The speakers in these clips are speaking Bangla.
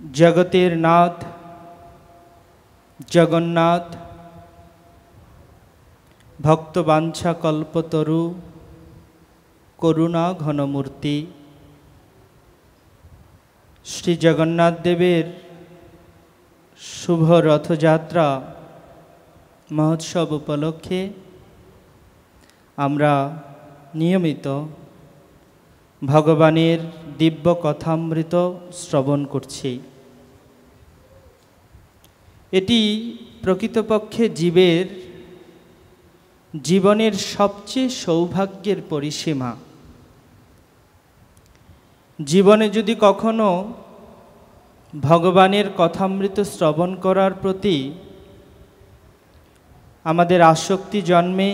জগতের নাথ জগন্নাথ, ভক্তবাঞ্ছা কল্পতরু, করুণা ঘনমূর্তি, শ্রী জগন্নাথ দেবের শুভ রথযাত্রা মহোৎসব উপলক্ষে আমরা নিয়মিত ভগবানের দিব্য কথামৃত শ্রবণ করছি। এটি প্রকৃতপক্ষে জীবনের সবচেয়ে সৌভাগ্যের পরিসীমা। জীবনে যদি কখনো ভগবানের কথামৃত শ্রবণ করার প্রতি আমাদের আসক্তি জন্মে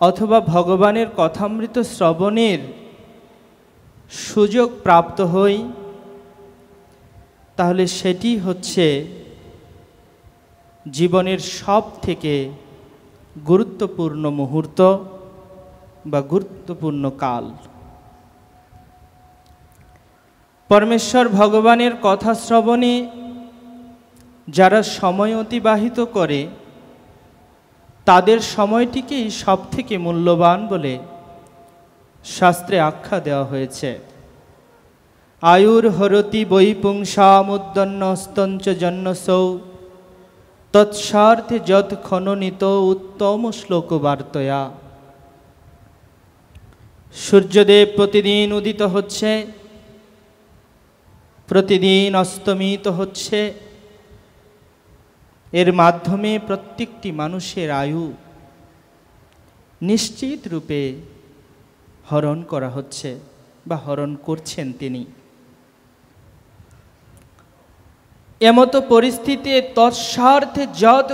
অথবা ভগবানের কথামৃত শ্রবণের সুযোগ প্রাপ্ত হই, তাহলে সেটি হচ্ছে জীবনের সব থেকে গুরুত্বপূর্ণ মুহূর্ত বা গুরুত্বপূর্ণ কাল। পরমেশ্বর ভগবানের কথা শ্রবণে যারা সময় অতিবাহিত করে তাদের সময়টিকেই সব থেকে মূল্যবান বলে শাস্ত্রে আখ্যা দেওয়া হয়েছে। আয়ুর হরতি বৈপুংসামুদ্দন্নস্তঞ্চ জন্মসৌ তৎসার্থে যৎ খননিত উত্তম শ্লোক বার্তয়া। সূর্যদেব প্রতিদিন উদিত হচ্ছে, প্রতিদিন অস্তমিত হচ্ছে। এর মাধ্যমে প্রত্যেকটি মানুষের আয়ু নিশ্চিত রূপে হরণ করা হচ্ছে বা হরণ করছেন তিনি। এমতো পরিস্থিতিতে তৎসার্থে যৎ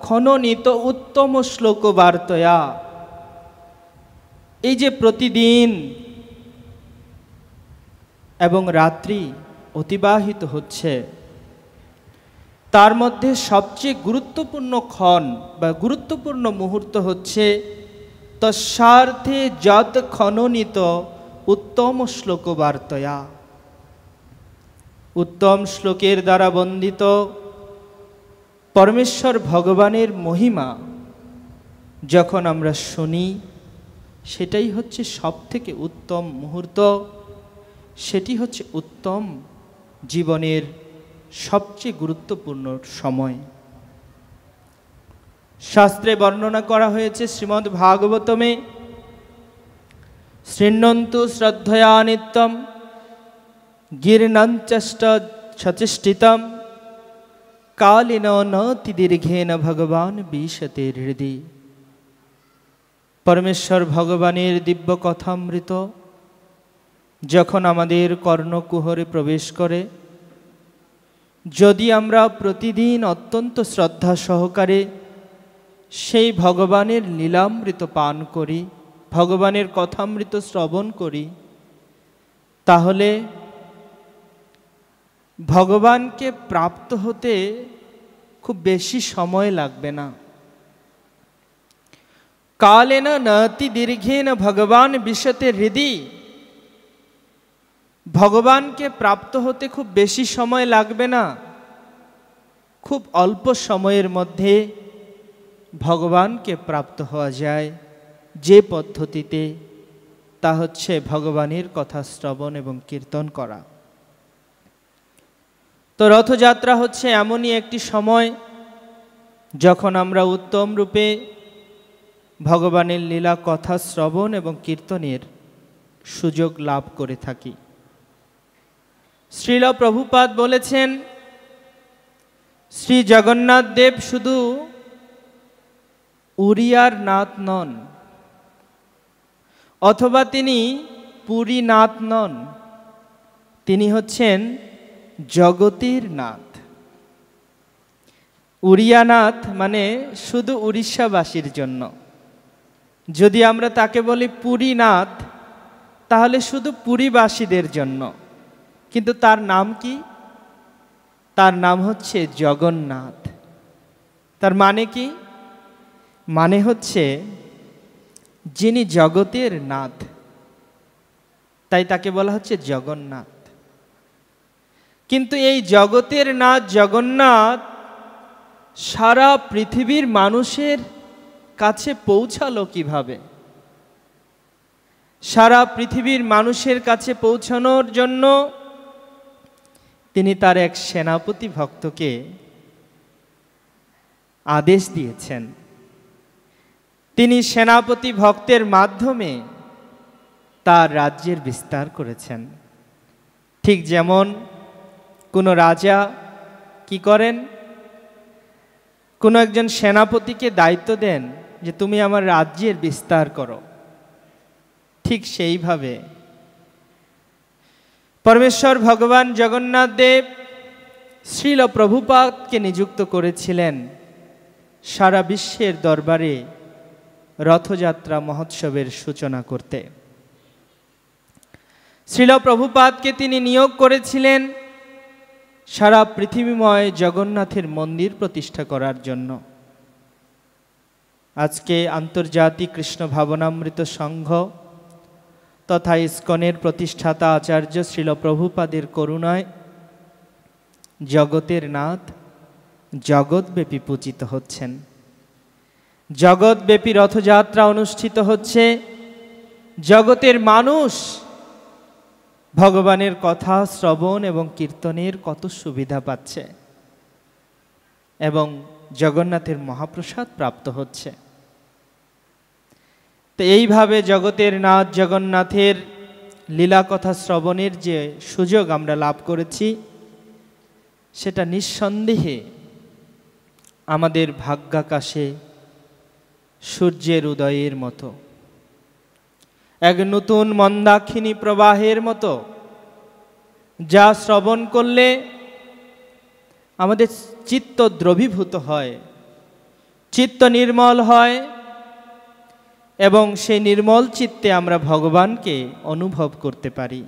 খননিত উত্তম শ্লোক বার্তয়া, এই যে প্রতিদিন এবং রাত্রি অতিবাহিত হচ্ছে, তার মধ্যে সবচেয়ে গুরুত্বপূর্ণ ক্ষণ বা গুরুত্বপূর্ণ মুহূর্ত হচ্ছে তৎসার্থে যৎ খননিত উত্তম শ্লোক বার্তয়া। উত্তম শ্লোকের দ্বারা বন্দিত পরমেশ্বর ভগবানের মহিমা যখন আমরা শুনি, সেটাই হচ্ছে সব থেকে উত্তম মুহূর্ত, সেটি হচ্ছে উত্তম জীবনের সবচেয়ে গুরুত্বপূর্ণ সময়। শাস্ত্রে বর্ণনা করা হয়েছে শ্রীমদ্ ভাগবতমে, শৃণ্বন্তু শ্রদ্ধয়া নিত্যম গিরনঞ্চষ্ট সচেষ্টিতম কালিন নতি দীর্ঘেন ভগবান বিশতে হৃদি। পরমেশ্বর ভগবানের দিব্য কথামৃত যখন আমাদের কর্ণকুহরে প্রবেশ করে, যদি আমরা প্রতিদিন অত্যন্ত শ্রদ্ধা সহকারে সেই ভগবানের লীলামৃত পান করি, ভগবানের কথামৃত শ্রবণ করি, তাহলে ভগবানকে প্রাপ্ত হতে খুব বেশি সময় লাগবে না। কালেন নতি দীর্ঘেন ভগবান বিশতে হৃদি। ভগবানকে প্রাপ্ত হতে খুব বেশি সময় লাগবে না, খুব অল্প সময়ের মধ্যে ভগবানকে প্রাপ্ত হওয়া যায় যে পদ্ধতিতে, তা হচ্ছে ভগবানের কথা শ্রবণ এবং কীর্তন করা। তো রথযাত্রা হচ্ছে এমনই একটি সময় যখন আমরা উত্তম রূপে ভগবানের লীলা কথা শ্রবণ এবং কীর্তনের সুযোগ লাভ করে থাকি। শ্রীল প্রভুপাদ বলেছেন, শ্রী জগন্নাথ দেব শুধু উড়িয়ার নাথ নন, অথবা তিনি পুরী নাথ নন, তিনি হচ্ছেন জগতের নাথ। উড়িয়ানাথ মানে শুধু উড়িষ্যাবাসীর জন্য। যদি আমরা তাকে বলি পুরীনাথ, তাহলে শুধু পুরীবাসীদের জন্য। কিন্তু তার নাম কি? তার নাম হচ্ছে জগন্নাথ। তার মানে কি? মানে হচ্ছে যিনি জগতের নাথ, তাই তাকে বলা হচ্ছে জগন্নাথ। কিন্তু এই জগতের নাথ জগন্নাথ সারা পৃথিবীর মানুষের কাছে পৌঁছালো কিভাবে? সারা পৃথিবীর মানুষের কাছে পৌঁছানোর জন্য তিনি তার এক সেনাপতি ভক্তকে আদেশ দিয়েছেন। তিনি সেনাপতি ভক্তের মাধ্যমে তার রাজ্যের বিস্তার করেছেন। ঠিক যেমন কোনো রাজা কি করেন, কোনো একজন সেনাপতিকে দায়িত্ব দেন যে তুমি আমার রাজ্যের বিস্তার করো, ঠিক সেইভাবে পরমেশ্বর ভগবান জগন্নাথ দেব শ্রীল প্রভুপাদকে নিযুক্ত করেছিলেন সারা বিশ্বের দরবারে রথযাত্রা মহোৎসবের সূচনা করতে। শ্রীল প্রভুপাদকে তিনি নিয়োগ করেছিলেন সারা পৃথিবীময় জগন্নাথের মন্দির প্রতিষ্ঠা করার জন্য। আজকে আন্তর্জাতিক কৃষ্ণ ভাবনামৃত সংঘ তথা ইস্কনের প্রতিষ্ঠাতা আচার্য শ্রীল প্রভুপাদের করুণায় জগতের নাথ জগৎব্যাপী পূজিত হচ্ছেন। জগৎব্যাপী রথযাত্রা অনুষ্ঠিত হচ্ছে। জগতের মানুষ ভগবানের কথা শ্রবণ এবং কীর্তনের কত সুবিধা পাচ্ছে এবং জগন্নাথের মহাপ্রসাদ প্রাপ্ত হচ্ছে। তো এইভাবে জগতের নাথ জগন্নাথের লীলা কথা শ্রবণের যে সুযোগ আমরা লাভ করেছি, সেটা নিঃসন্দেহে আমাদের ভাগ্যাকাশে সূর্যের উদয়ের মতো, এক নতুন মন্দাকিনী প্রবাহের মতো, যা শ্রবণ করলে আমাদের চিত্ত দ্রবীভূত হয়, চিত্ত নির্মল হয় এবং সেই নির্মল চিত্তে আমরা ভগবানকে অনুভব করতে পারি।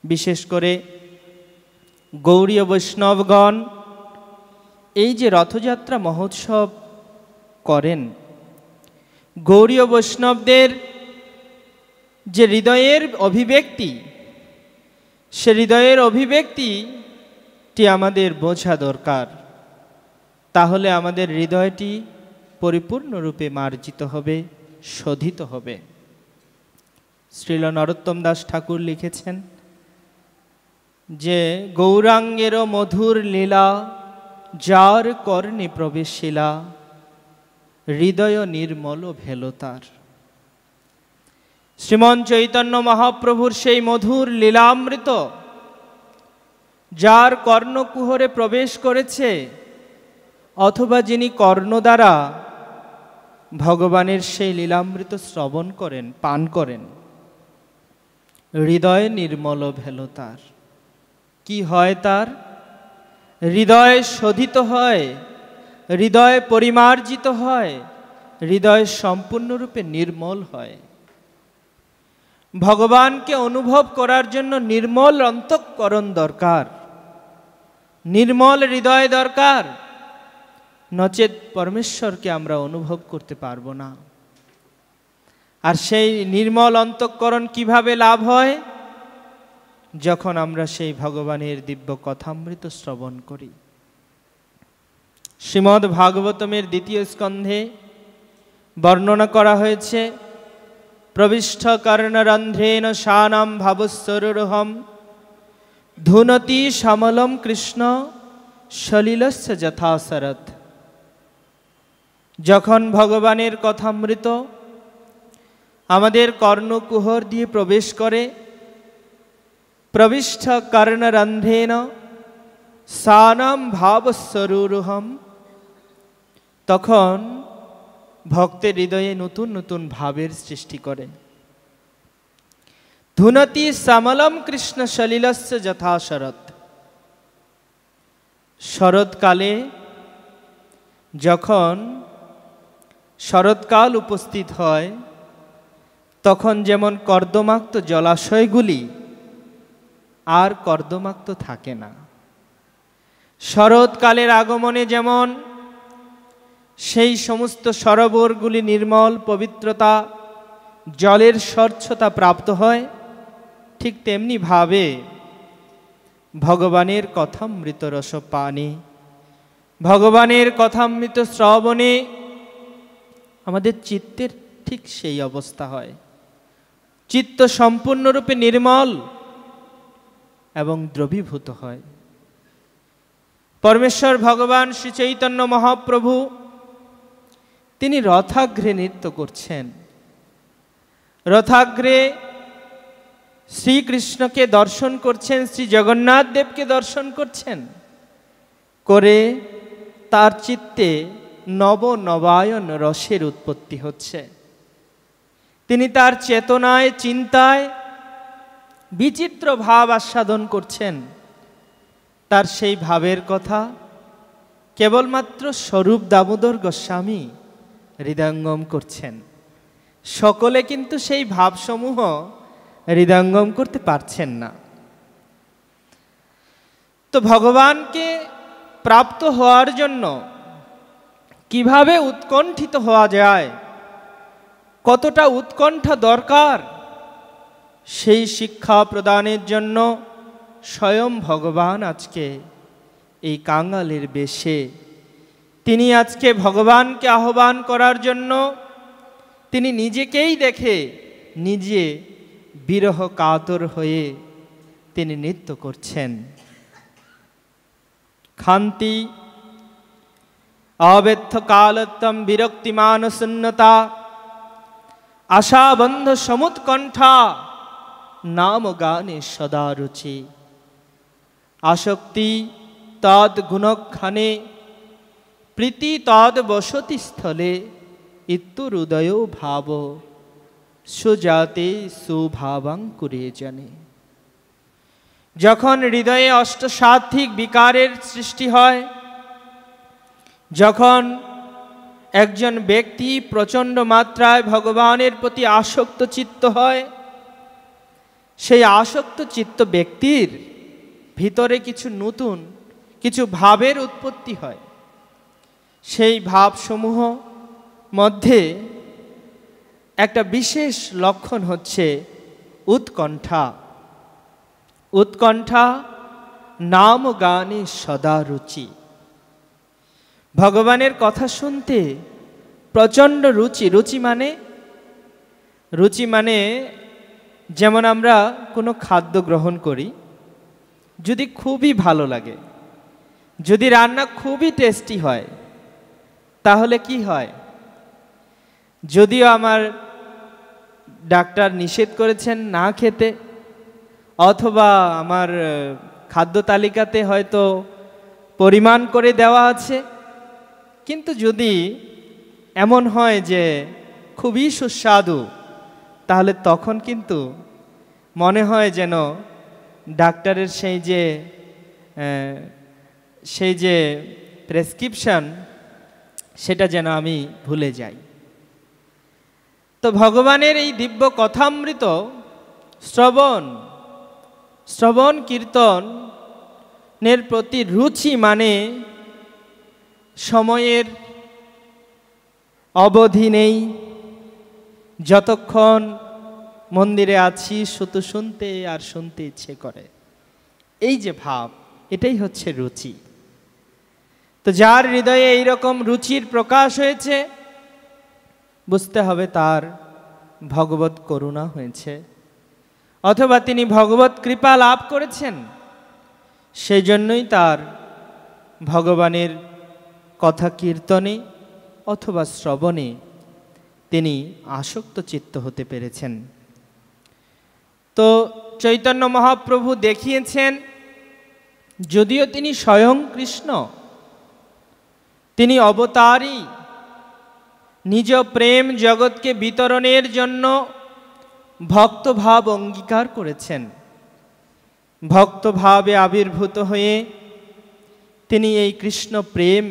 বিশেষ করে গৌড়ীয় বৈষ্ণবগণ এই যে রথযাত্রা মহোৎসব করেন, গৌড়ীয় বৈষ্ণবদের যে হৃদয়ের অভিব্যক্তি, সে হৃদয়ের অভিব্যক্তিটি আমাদের বোঝা দরকার। তাহলে আমাদের হৃদয়টি পরিপূর্ণরূপে মার্জিত হবে, শোধিত হবে। শ্রীল নরোত্তম দাস ঠাকুর লিখেছেন যে গৌরাঙ্গেরও মধুর লীলা যার কর্ণে প্রবেশিলা, হৃদয় নির্মল ভেল তার। শ্রীমন চৈতন্য মহাপ্রভুর সেই মধুর লীলামৃত যার কর্ণকুহরে প্রবেশ করেছে, অথবা যিনি কর্ণ দ্বারা ভগবানের সেই লীলামৃত শ্রবণ করেন, পান করেন, হৃদয় নির্মল ভেল তার। কি হয় তার? হৃদয় শোধিত হয়, হৃদয় পরিমার্জিত হয়, হৃদয় সম্পূর্ণরূপে নির্মল হয়। ভগবানকে অনুভব করার জন্য নির্মল অন্তঃকরণ দরকার, নির্মল হৃদয় দরকার, নচেৎ পরমেশ্বরকে আমরা অনুভব করতে পারবো না। আর সেই নির্মল অন্তঃকরণ কিভাবে লাভ হয়? যখন আমরা সেই ভগবানের দিব্য কথামৃত শ্রবণ করি। শ্রীমদ্ ভাগবতমের দ্বিতীয় স্কন্ধে বর্ণনা করা হয়েছে, প্রবিষ্ঠ কর্ণরন্ধ্রেণ শানাম ভাবস্বরূঢ়ম ধুনতি সমলম কৃষ্ণ সলিলস্য যথা শরৎ। যখন ভগবানের কথামৃত আমাদের কর্ণকুহর দিয়ে প্রবেশ করে, প্রবিষ্ঠ কর্ণরন্ধ্রেণ শানাম ভাবস্বরূঢ়ম, তখন ভক্তের হৃদয়ে নতুন নতুন ভাবের সৃষ্টি করে। ধুনতি সমলম কৃষ্ণ সলিলস্য যথা শরৎ। শরৎকালে যখন শরৎকাল উপস্থিত হয়, তখন যেমন কর্দমাক্ত জলাশয়গুলি আর কর্দমাক্ত থাকে না, শরৎকালের আগমনে যেমন সেই সমস্ত সরোবরগুলি নির্মল পবিত্রতা, জলের স্বচ্ছতা প্রাপ্ত হয়, ঠিক তেমনি ভাবে ভগবানের কথামৃত রস পানে, ভগবানের কথামৃত শ্রবণে আমাদের চিত্তের ঠিক সেই অবস্থা হয়। চিত্ত সম্পূর্ণরূপে নির্মল এবং দ্রবীভূত হয়। পরমেশ্বর ভগবান শ্রী চৈতন্য মহাপ্রভু তিনি রথাগ্রে নৃত্য করছেন। রথাগ্রে শ্রীকৃষ্ণকে দর্শন করছেন, শ্রী জগন্নাথ দেবকে দর্শন করছেন, করে তার চিত্তে নবনবায়ন রসের উৎপত্তি হচ্ছে। তিনি তার চেতনায় চিন্তায় বিচিত্র ভাব আস্বাদন করছেন। তার সেই ভাবের কথা কেবলমাত্র স্বরূপ দামোদর গোস্বামী হৃদয়ঙ্গম করছেন। সকলে কিন্তু সেই ভাবসমূহ হৃদয়ঙ্গম করতে পারছেন না। তো ভগবানকে প্রাপ্ত হওয়ার জন্য কিভাবে উৎকণ্ঠিত হওয়া যায়, কতটা উৎকণ্ঠা দরকার, সেই শিক্ষা প্রদানের জন্য স্বয়ং ভগবান আজকে এই কাঙালের বেশে তিনি আজকে ভগবানকে আহ্বান করার জন্য তিনি নিজেকেই দেখে নিজে বিরহ কাতর হয়ে তিনি নৃত্য করছেন। খান্তি অব্যর্থ কালত্তম বিরক্তিমান শূন্যতা আশাবন্ধ সমুৎকণ্ঠা নাম গানে সদা রুচি আসক্তি তদ গুণক্ষণে প্রীতি তদ বসতি স্থলে ইত্যুরুদয় ভাব সুজাতে সুভাবাঙ্কুরে জানে। যখন হৃদয়ে অষ্টসাত্ত্বিক বিকারের সৃষ্টি হয়, যখন একজন ব্যক্তি প্রচণ্ড মাত্রায় ভগবানের প্রতি আসক্ত চিত্ত হয়, সেই আসক্ত চিত্ত ব্যক্তির ভিতরে কিছু নতুন কিছু ভাবের উৎপত্তি হয়। সেই ভাবসমূহ মধ্যে একটা বিশেষ লক্ষণ হচ্ছে উৎকণ্ঠা। উৎকণ্ঠা নাম গানে সদা রুচি। ভগবানের কথা শুনতে প্রচণ্ড রুচি। রুচি মানে যেমন আমরা কোনো খাদ্য গ্রহণ করি, যদি খুবই ভালো লাগে, যদি রান্না খুবই টেস্টি হয়, তাহলে কি হয়? যদিও আমার ডাক্তার নিষেধ করেছেন না খেতে, অথবা আমার খাদ্য তালিকাতে হয়তো পরিমাণ করে দেওয়া আছে, কিন্তু যদি এমন হয় যে খুবই সুস্বাদু, তাহলে তখন কিন্তু মনে হয় যেন ডাক্তারের সেই যে প্রেসক্রিপশন, সেটা যেন আমি ভুলে যাই। তো ভগবানের এই দিব্য কথামৃত শ্রবণ কীর্তনের প্রতি রুচি মানে সময়ের অবধি নেই। যতক্ষণ মন্দিরে আছি শুধু শুনতে আর শুনতে ইচ্ছে করে, এই যে ভাব, এটাই হচ্ছে রুচি। তো যার হৃদয়ে এইরকম রুচির প্রকাশ হয়েছে, বুঝতে হবে তার ভগবত করুণা হয়েছে, অথবা তিনি ভগবত কৃপা লাভ করেছেন। সেই জন্যই তার ভগবানের কথা কীর্তনে অথবা শ্রবণে তিনি আসক্ত চিত্ত হতে পেরেছেন। তো চৈতন্য মহাপ্রভু দেখিয়েছেন, যদিও তিনি স্বয়ং কৃষ্ণ, তিনি অবতারই, নিজ প্রেম জগৎকে বিতরণের জন্য ভক্তভাব অঙ্গীকার করেছেন। ভক্তভাবে আবির্ভূত হয়ে তিনি এই কৃষ্ণ প্রেম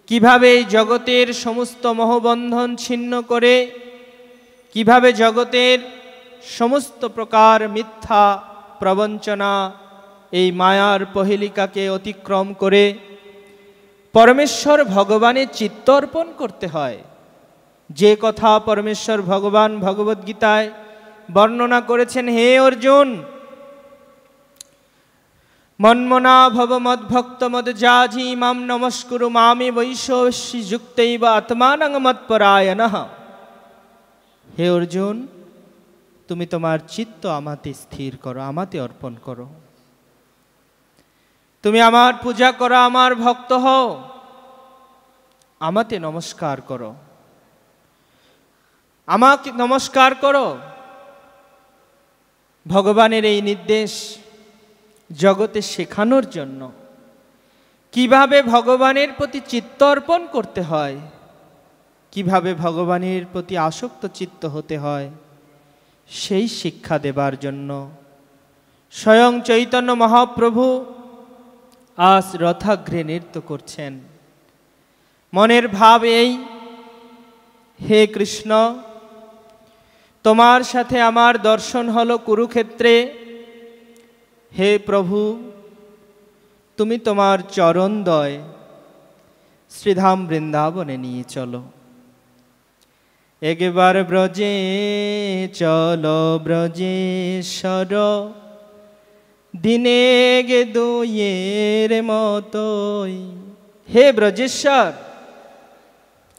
কিভাবে এই জগতের সমস্ত মোহবন্ধন ছিন্ন করে, কিভাবে জগতের সমস্ত প্রকার মিথ্যা প্রবঞ্চনা, এই মায়ার পহেলিকাকে অতিক্রম করে পরমেশ্বর ভগবানের চিত্ত অর্পণ করতে হয়। যে কথা পরমেশ্বর ভগবান ভগবদ্গীতায় বর্ণনা করেছেন, হে অর্জুন, মন্মনা ভব মদ্ভক্ত মদজাজি মাম নমস্কুরু মামে বৈশ্বসি যুক্তৈব আত্মানং মৎপরায়ণঃ। হে অর্জুন, তুমি তোমার চিত্ত আমাতে স্থির করো, আমাতে অর্পণ করো। তুমি আমার পূজা করো, আমার ভক্ত হও, আমাতে নমস্কার করো, আমাকে নমস্কার করো। ভগবানের এই নির্দেশ জগতে শেখানোর জন্য, কিভাবে ভগবানের প্রতি চিত্ত অর্পণ করতে হয়, কিভাবে ভগবানের প্রতি আসক্ত চিত্ত হতে হয়, সেই শিক্ষা দেবার জন্য স্বয়ং চৈতন্য মহাপ্রভু আজ রথাগ্রে নৃত্য করছেন। মনের ভাব এই, হে কৃষ্ণ, তোমার সাথে আমার দর্শন হলো কুরুক্ষেত্রে। হে প্রভু, তুমি তোমার চরণদ্বয় শ্রীধাম বৃন্দাবনে নিয়ে চলো। একবার ব্রজে চলো ব্রজেশ্বর, দিনে গে দুইয়ের মতোই। হে ব্রজেশ্বর,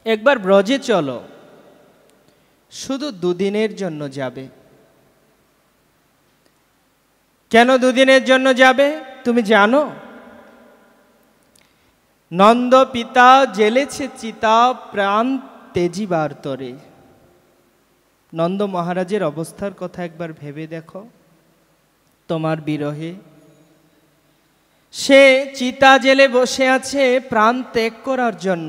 একবার ব্রজে চলো। শুধু দুদিনের জন্য যাবে। কেন দুদিনের জন্য যাবে তুমি জানো? নন্দ পিতা জেলেছে চিতা প্রাণ তেজিবার তরে। নন্দ মহারাজের অবস্থার কথা একবার ভেবে দেখো। তোমার বিরহে সে চিতা জেলে বসে আছে প্রাণ ত্যাগ করার জন্য,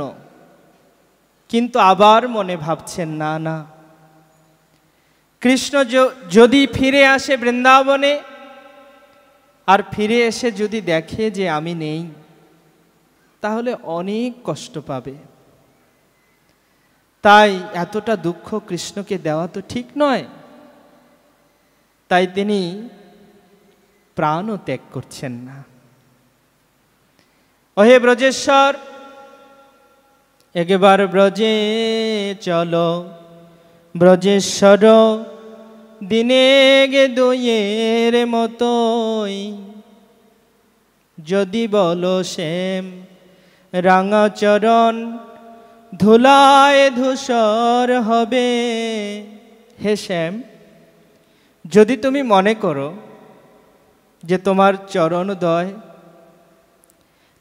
কিন্তু আবার মনে ভাবছেন না না, কৃষ্ণ যদি ফিরে আসে বৃন্দাবনে, আর ফিরে এসে যদি দেখে যে আমি নেই, তাহলে অনেক কষ্ট পাবে। তাই এতটা দুঃখ কৃষ্ণকে দেওয়া তো ঠিক নয়। তাই তিনি প্রাণও ত্যাগ করছেন না। ওহে ব্রজেশ্বর, একবার ব্রজে চলো ব্রজেশ্বর, দিনে গে দুইয়ের মতোই। যদি বলো শ্যাম রাঙা চরণ, ধুলায় ধূসর হবে। হে শ্যাম, যদি তুমি মনে করো যে তোমার চরণদ্বয়,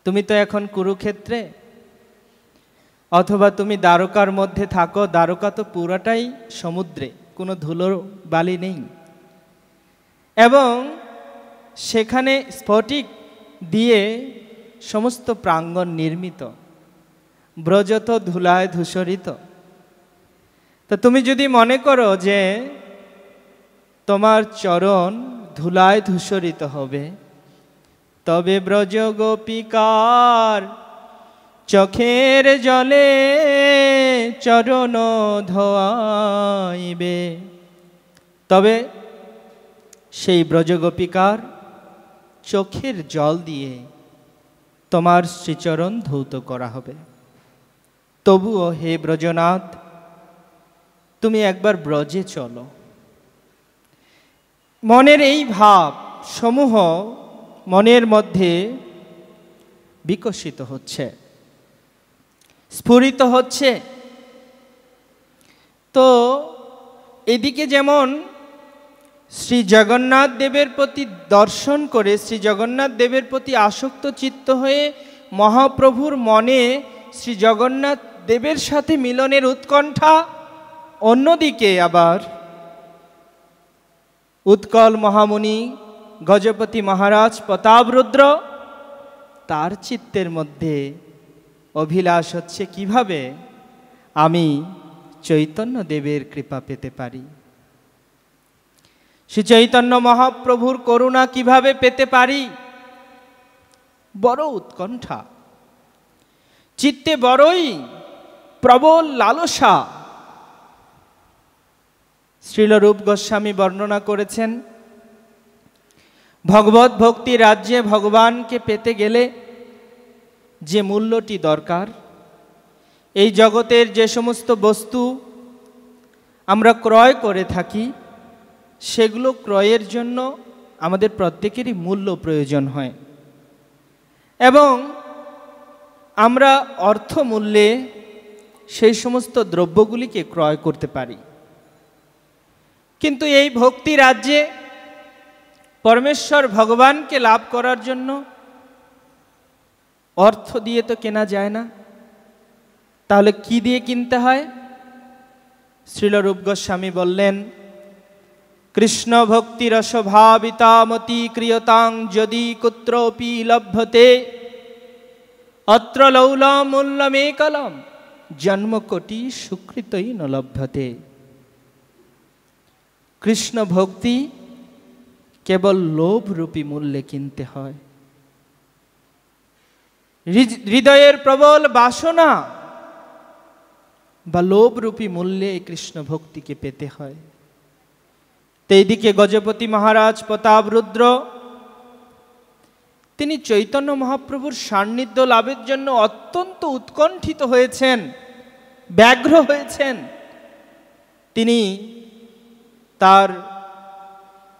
তুমি তো এখন কুরুক্ষেত্রে, অথবা তুমি দ্বারকার মধ্যে থাকো। দ্বারকা তো পুরাটাই সমুদ্রে, কোনো ধুলোর বালি নেই, এবং সেখানে স্ফটিক দিয়ে সমস্ত প্রাঙ্গণ নির্মিত। ব্রজ তো ধুলায় ধূসরিত। তো তুমি যদি মনে করো যে তোমার চরণ ধুলায় ধূসরিত হবে, তবে ব্রজ গোপিকার চোখের জলে চরণ ধোয়াইবে। তবে সেই ব্রজগোপিকার চোখের জল দিয়ে তোমার শ্রীচরণ ধৌত করা হবে। তবুও হে ব্রজনাথ, তুমি একবার ব্রজে চলো। মনের এই ভাব সমূহ মনের মধ্যে বিকশিত হচ্ছে, স্ফুরিত হচ্ছে। তো এদিকে যেমন শ্রী জগন্নাথ দেবের প্রতি দর্শন করে, শ্রী জগন্নাথ দেবের প্রতি আসক্ত চিত্ত হয়ে মহাপ্রভুর মনে শ্রী জগন্নাথ দেবের সাথে মিলনের উৎকণ্ঠা, অন্যদিকে আবার উৎকল মহামুনি গজপতি মহারাজ প্রতাপরুদ্র, তার চিত্তের মধ্যে অভিলাষ হচ্ছে কিভাবে আমি চৈতন্য দেবের কৃপা পেতে পারি, শ্রী চৈতন্য মহাপ্রভুর করুণা কিভাবে পেতে পারি। বড় উৎকণ্ঠা, চিত্তে বড়ই প্রবল লালসা। শ্রীল রূপ গোস্বামী বর্ণনা করেছেন, ভগবত ভক্তি রাজ্যে ভগবানকে পেতে গেলে যে মূল্যটি দরকার, এই জগতের যে সমস্ত বস্তু আমরা ক্রয় করে থাকি, সেগুলো ক্রয়ের জন্য আমাদের প্রত্যেকেরই মূল্য প্রয়োজন হয়। এবং আমরা অর্থমূল্যে সেই সমস্ত দ্রব্যগুলিকে ক্রয় করতে পারি। কিন্তু এই ভক্তি রাজ্যে পরমেশ্বর ভগবানকে লাভ করার জন্য অর্থ দিয়ে তো কেনা যায় না, তাহলে কি দিয়ে কিনতে হয়? শ্রীল রূপ গোস্বামী বললেন, কৃষ্ণ ভক্তি রসভাবিতামতি ক্রিয়তাং যদি কুত্রপি লভ্যতে অত্র লৌলমূল্যমেকলম জন্মকোটি সুকৃতই ন লভ্যতে। কৃষ্ণ ভক্তি কেবল লোভরূপী মূল্যে কিনতে হয়। হৃদয়ের প্রবল বাসনা বা লোভরূপী মূল্যে এই কৃষ্ণ ভক্তিকে পেতে হয়। তো এইদিকে গজপতি মহারাজ প্রতাপরুদ্র তিনি চৈতন্য মহাপ্রভুর সান্নিধ্য লাভের জন্য অত্যন্ত উৎকণ্ঠিত হয়েছেন, ব্যগ্র হয়েছেন। তিনি তার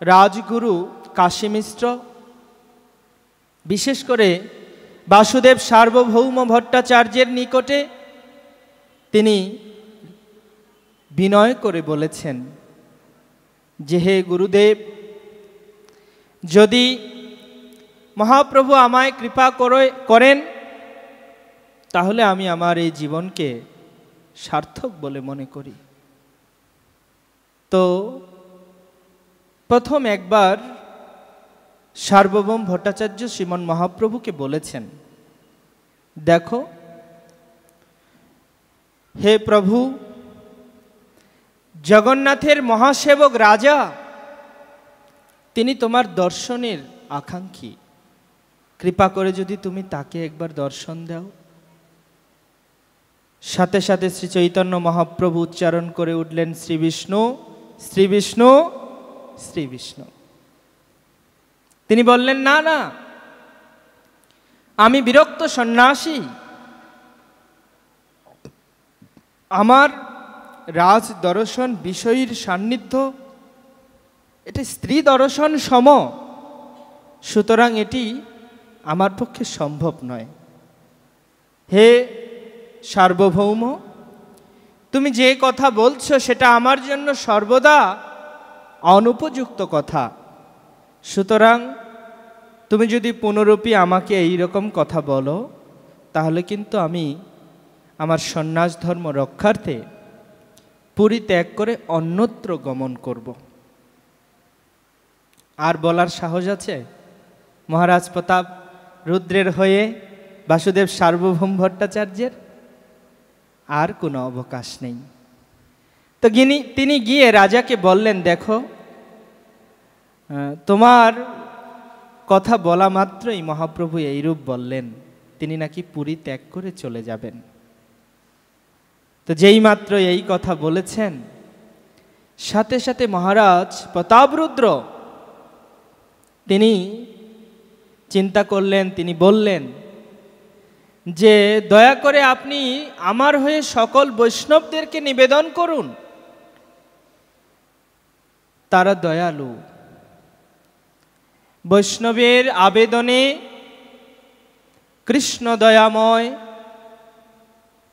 রাজগুরু কাশী মিশ্র, বিশেষ করে বাসুদেব সার্বভৌম ভট্টাচার্যের নিকটে তিনি বিনয় করে বলেছেন যে, হে গুরুদেব, যদি মহাপ্রভু আমায় কৃপা করেন তাহলে আমি আমার এই জীবনকে সার্থক বলে মনে করি। তো প্রথম একবার সার্বভৌম ভট্টাচার্য শ্রীমন মহাপ্রভুকে বলেছেন, দেখো হে প্রভু, জগন্নাথের মহাসেবক রাজা তিনি তোমার দর্শনের আকাঙ্ক্ষী, কৃপা করে যদি তুমি তাকে একবার দর্শন দাও। সাথে সাথে শ্রী চৈতন্য মহাপ্রভু উচ্চারণ করে উঠলেন, শ্রী বিষ্ণু, শ্রী বিষ্ণু, শ্রী বিষ্ণু। তিনি বললেন, না না, আমি বিরক্ত সন্ন্যাসী, আমার রাজ দর্শন বিষয়ীর সান্নিধ্য এটি স্ত্রী দর্শন সম, সুতরাং এটি আমার পক্ষে সম্ভব নয়। হে সার্বভৌম, তুমি যে কথা বলছো সেটা আমার জন্য সর্বদা অনুপযুক্ত কথা, সুতরাং তুমি যদি পুনরূপী আমাকে এই রকম কথা বলো তাহলে কিন্তু আমি আমার সন্ন্যাস ধর্ম রক্ষার্থে পুরী ত্যাগ করে অন্যত্র গমন করব। আর বলার সাহস আছে মহারাজ প্রতাপ রুদ্রের হয়ে বাসুদেব সার্বভৌম ভট্টাচার্যের? আর কোনো অবকাশ নেই। তো তিনি গিয়ে রাজাকে বললেন, দেখো, তোমার কথা বলা মাত্রই মহাপ্রভু এইরূপ বললেন, তিনি নাকি পুরী ত্যাগ করে চলে যাবেন। তো যেই মাত্র এই কথা বলেছেন, সাথে সাথে মহারাজ প্রতাপরুদ্র তিনি চিন্তা করলেন, তিনি বললেন যে দয়া করে আপনি আমার হয়ে সকল বৈষ্ণবদেরকে নিবেদন করুন, তারা দয়ালু। বৈষ্ণবের আবেদনে কৃষ্ণ দয়াময়,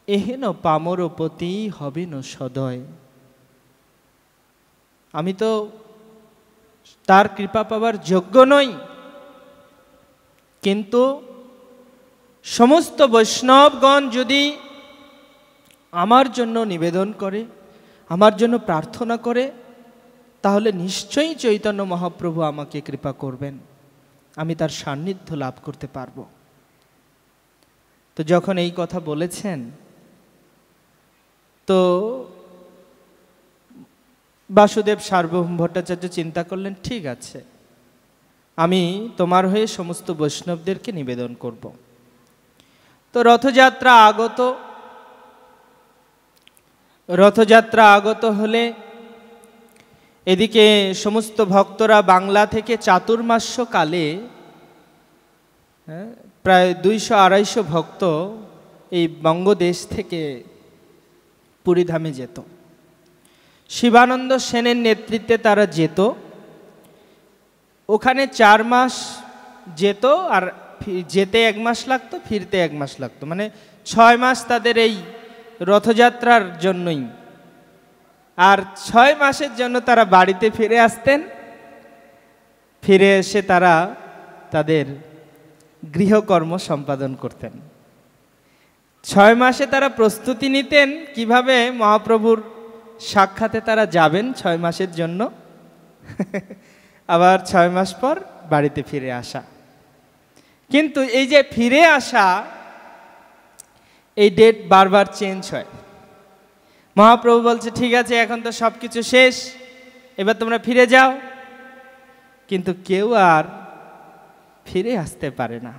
এহেন পামরপতি হবেন সদয়। আমি তো তার কৃপা পাবার যোগ্য নই, কিন্তু সমস্ত বৈষ্ণবগণ যদি আমার জন্য নিবেদন করে, আমার জন্য প্রার্থনা করে, তাহলে নিশ্চয়ই চৈতন্য মহাপ্রভু আমাকে কৃপা করবেন, আমি তার সান্নিধ্য লাভ করতে পারব। তো যখন এই কথা বলেছেন, তো বাসুদেব সার্বভৌম ভট্টাচার্য চিন্তা করলেন, ঠিক আছে, আমি তোমার হয়ে সমস্ত বৈষ্ণবদেরকে নিবেদন করব। তো রথযাত্রা আগত হলে এদিকে সমস্ত ভক্তরা বাংলা থেকে চাতুর্মাস্য কালে প্রায় 200-250 ভক্ত এই বঙ্গদেশ থেকে পুরীধামে যেত। শিবানন্দ সেনের নেতৃত্বে তারা যেত, ওখানে 4 মাস যেত আর যেতে 1 মাস লাগতো, ফিরতে 1 মাস লাগতো, মানে 6 মাস তাদের এই রথযাত্রার জন্যই। আর 6 মাসের জন্য তারা বাড়িতে ফিরে আসতেন। ফিরে এসে তারা তাদের গৃহকর্ম সম্পাদন করতেন। 6 মাসে তারা প্রস্তুতি নিতেন কিভাবে মহাপ্রভুর সাক্ষাতে তারা যাবেন 6 মাসের জন্য, আবার 6 মাস পর বাড়িতে ফিরে আসা। কিন্তু এই যে ফিরে আসা, এই ডেট বারবার চেঞ্জ হয়। মহাপ্রভু বলছে ঠিক আছে, এখন তো সব কিছু শেষ, এবার তোমরা ফিরে যাও। কিন্তু কেউ আর ফিরে আসতে পারে না।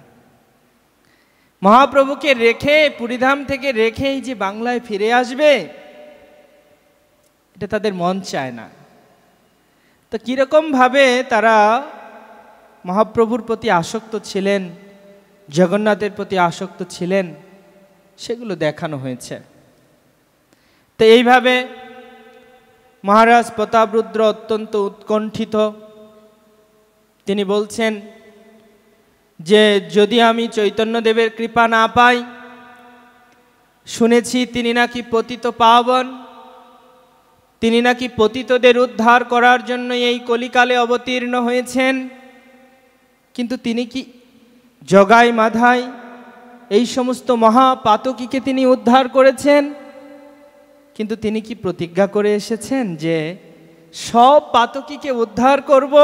মহাপ্রভুকে রেখে, পুরীধাম থেকে রেখে এই যে বাংলায় ফিরে আসবে, এটা তাদের মন চায় না। তো কিরকম ভাবে তারা মহাপ্রভুর প্রতি আসক্ত ছিলেন, জগন্নাথের প্রতি আসক্ত ছিলেন, সেগুলো দেখানো হয়েছে। তো এইভাবে মহারাজ প্রতাপরুদ্র অত্যন্ত উৎকণ্ঠিত। তিনি বলছেন যে যদি আমি চৈতন্যদেবের কৃপা না পাই, শুনেছি তিনি নাকি পতিত পাবন, তিনি নাকি পতিতদের উদ্ধার করার জন্য এই কলিকালে অবতীর্ণ হয়েছেন, কিন্তু তিনি কি জগাই মাধাই এই সমস্ত মহাপাতকীকে তিনি উদ্ধার করেছেন? কিন্তু তিনি কি প্রতিজ্ঞা করে এসেছেন যে সব পাতকীকে উদ্ধার করব,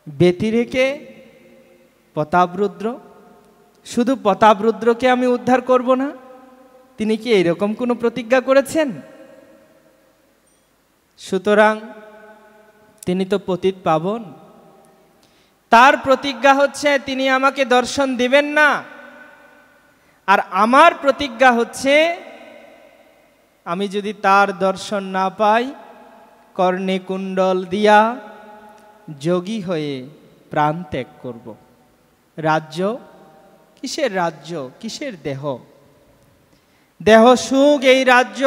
ব্যতিরেকে প্রতাপরুদ্র, শুধু প্রতাপরুদ্রকে আমি উদ্ধার করব না? তিনি কি এইরকম কোনো প্রতিজ্ঞা করেছেন? সুতরাং তিনি তো পতিত পাবন, তার প্রতিজ্ঞা হচ্ছে তিনি আমাকে দর্শন দিবেন না। আর আমার প্রতিজ্ঞা হচ্ছে আমি যদি তার দর্শন না পাই, কর্ণে কুণ্ডল দিয়া যোগী হয়ে প্রাণ ত্যাগ করব। রাজ্য কিসের রাজ্য, কিসের দেহ? দেহ সুখ, এই রাজ্য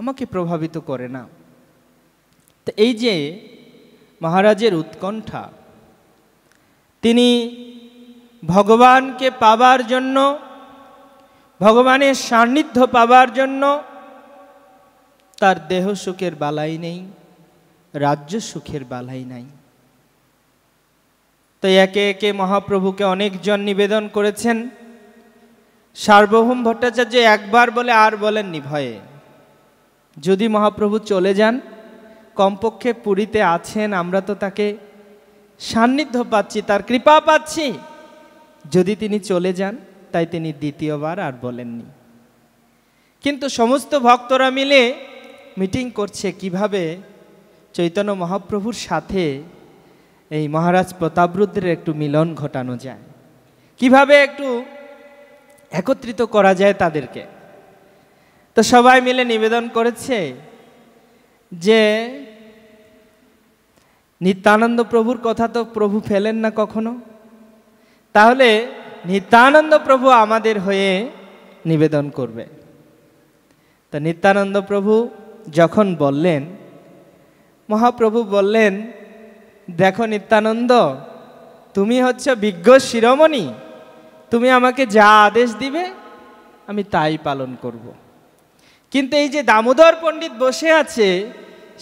আমাকে প্রভাবিত করে না। তো এই যে মহারাজের উৎকণ্ঠা, তিনি ভগবানকে পাবার জন্য, ভগবানের সান্নিধ্য পাবার জন্য তার দেহ সুখের বালাই নেই, রাজ্য সুখের বালাই নাই। তো একে একে মহাপ্রভুকে অনেকজন নিবেদন করেছেন। সার্বভৌম ভট্টাচার্য একবার বলে আর বলেননি ভয়ে, যদি মহাপ্রভু চলে যান, কমপক্ষে পুরীতে আছেন, আমরা তো তাকে সান্নিধ্য পাচ্ছি, তার কৃপা পাচ্ছি, যদি তিনি চলে যান, তাই তিনি দ্বিতীয়বার আর বলেননি। কিন্তু সমস্ত ভক্তরা মিলে মিটিং করছে কিভাবে চৈতন্য মহাপ্রভুর সাথে এই মহারাজ প্রতাপরুদ্রের একটু মিলন ঘটানো যায়, কিভাবে একটু একত্রিত করা যায় তাদেরকে। তো সবাই মিলে নিবেদন করেছে যে নিত্যানন্দ প্রভুর কথা তো প্রভু ফেলেন না কখনো, তাহলে নিত্যানন্দ প্রভু আমাদের হয়ে নিবেদন করবে। তো নিত্যানন্দ প্রভু যখন বললেন, মহাপ্রভু বললেন, দেখো নিত্যানন্দ, তুমি হচ্ছে বিজ্ঞ শিরোমণি, তুমি আমাকে যা আদেশ দিবে আমি তাই পালন করব। কিন্তু এই যে দামোদর পণ্ডিত বসে আছে,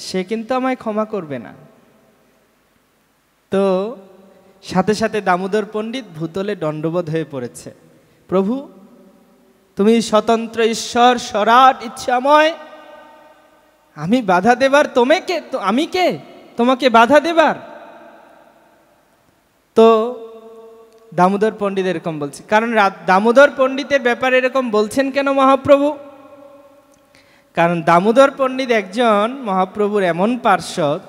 সে কিন্তু আমায় ক্ষমা করবে না। তো সাথে সাথে দামোদর পণ্ডিত ভূতলে দণ্ডবোধ হয়ে পড়েছে, প্রভু তুমি স্বতন্ত্র ঈশ্বর, সরাট ইচ্ছাময়, আমি বাধা দেবার তোমাকে, তো আমি কে তোমাকে বাধা দেবার? তো দামোদর পণ্ডিত এরকম বলছে, কারণ দামোদর পণ্ডিতের ব্যাপারে এরকম বলছেন কেন মহাপ্রভু? কারণ দামোদর পণ্ডিত একজন মহাপ্রভুর এমন পার্ষদ,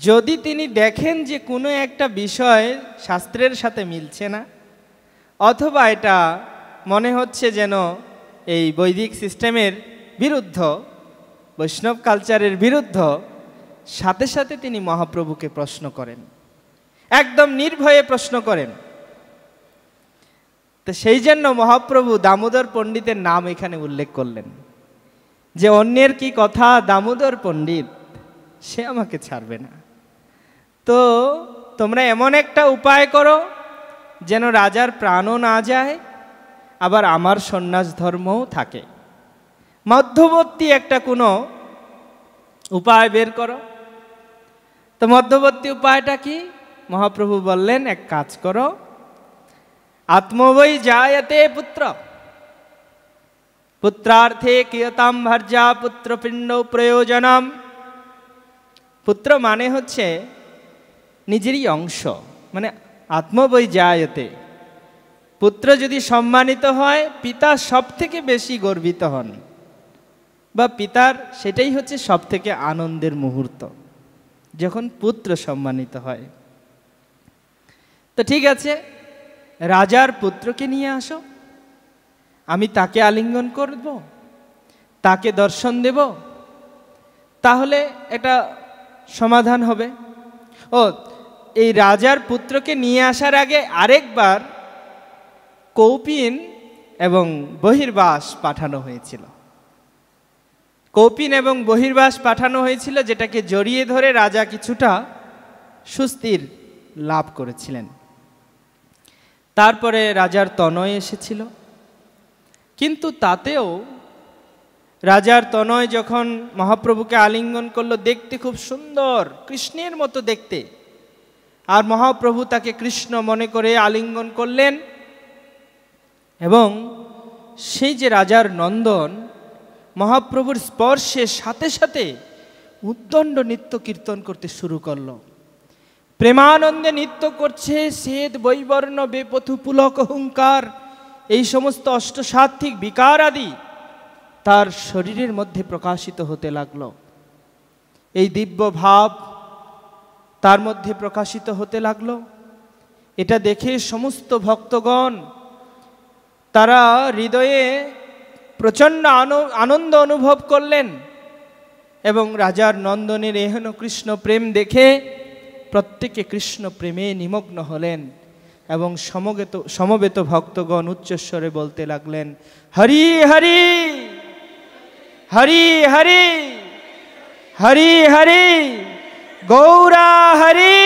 যদি তিনি দেখেন যে কোনো একটা বিষয় শাস্ত্রের সাথে মিলছে না, অথবা এটা মনে হচ্ছে যেন এই বৈদিক সিস্টেমের বিরুদ্ধ, বৈষ্ণব কালচারের বিরুদ্ধ, সাথে সাথে তিনি মহাপ্রভুকে প্রশ্ন করেন, একদম নির্ভয়ে প্রশ্ন করেন। তো সেই জন্য মহাপ্রভু দামোদর পণ্ডিতের নাম এখানে উল্লেখ করলেন, যে অন্যের কি কথা, দামোদর পণ্ডিত সে আমাকে ছাড়বে না। তো তোমরা এমন একটা উপায় করো যেন রাজার প্রাণও না যায়, আবার আমার সন্ন্যাস ধর্মও থাকে। মধ্যবর্তী একটা কোনো উপায় বের করো। তো মধ্যবর্তী উপায়টা কি? মহাপ্রভু বললেন, এক কাজ করো, আত্মবৈ জায়তে পুত্র, পুত্রার্থে কিয়তাম ভার্যা পুত্রপিণ্ড প্রয়োজনম। পুত্র মানে হচ্ছে নিজেরই অংশ, মানে আত্মবৈ জায়তে। পুত্র যদি সম্মানিত হয়, পিতা সব থেকে বেশি গর্বিত হন, বা পিতার সেটাই হচ্ছে সব থেকে আনন্দের মুহূর্ত, যখন পুত্র সম্মানিত হয়। তো ঠিক আছে, রাজার পুত্রকে নিয়ে আসো, আমি তাকে আলিঙ্গন করব, তাকে দর্শন দেব, তাহলে এটা সমাধান হবে। ও, এই রাজার পুত্রকে নিয়ে আসার আগে আরেকবার কৌপিন এবং বহির্বাস পাঠানো হয়েছিল। কৌপিন এবং বহির্বাস পাঠানো হয়েছিল, যেটাকে জড়িয়ে ধরে রাজা কিছুটা সুস্থির লাভ করেছিলেন। তারপরে রাজার তনয় এসেছিল, কিন্তু তাতেও রাজার তনয় যখন মহাপ্রভুকে আলিঙ্গন করলো, দেখতে খুব সুন্দর, কৃষ্ণের মতো দেখতে, আর মহাপ্রভু তাকে কৃষ্ণ মনে করে আলিঙ্গন করলেন। এবং সেই যে রাজার নন্দন, মহাপ্রভুর স্পর্শে সাথে সাথে উদ্দণ্ড নৃত্য কীর্তন করতে শুরু করলো, প্রেমানন্দে নৃত্য করছে। শ্বেত বৈবর্ণ বেপথু পুলক হুঙ্কার, এই সমস্ত অষ্টসাত্ত্বিক বিকার আদি তার শরীরের মধ্যে প্রকাশিত হতে লাগলো। এই দিব্য ভাব তার মধ্যে প্রকাশিত হতে লাগলো। এটা দেখে সমস্ত ভক্তগণ তারা হৃদয়ে প্রচণ্ড আনন্দ অনুভব করলেন, এবং রাজার নন্দনের এহেন কৃষ্ণ প্রেম দেখে প্রত্যেকে কৃষ্ণ প্রেমে নিমগ্ন হলেন, এবং সমবেত ভক্তগণ উচ্চস্বরে বলতে লাগলেন, হরি হরি হরি হরি হরি হরি গৌরা হরি।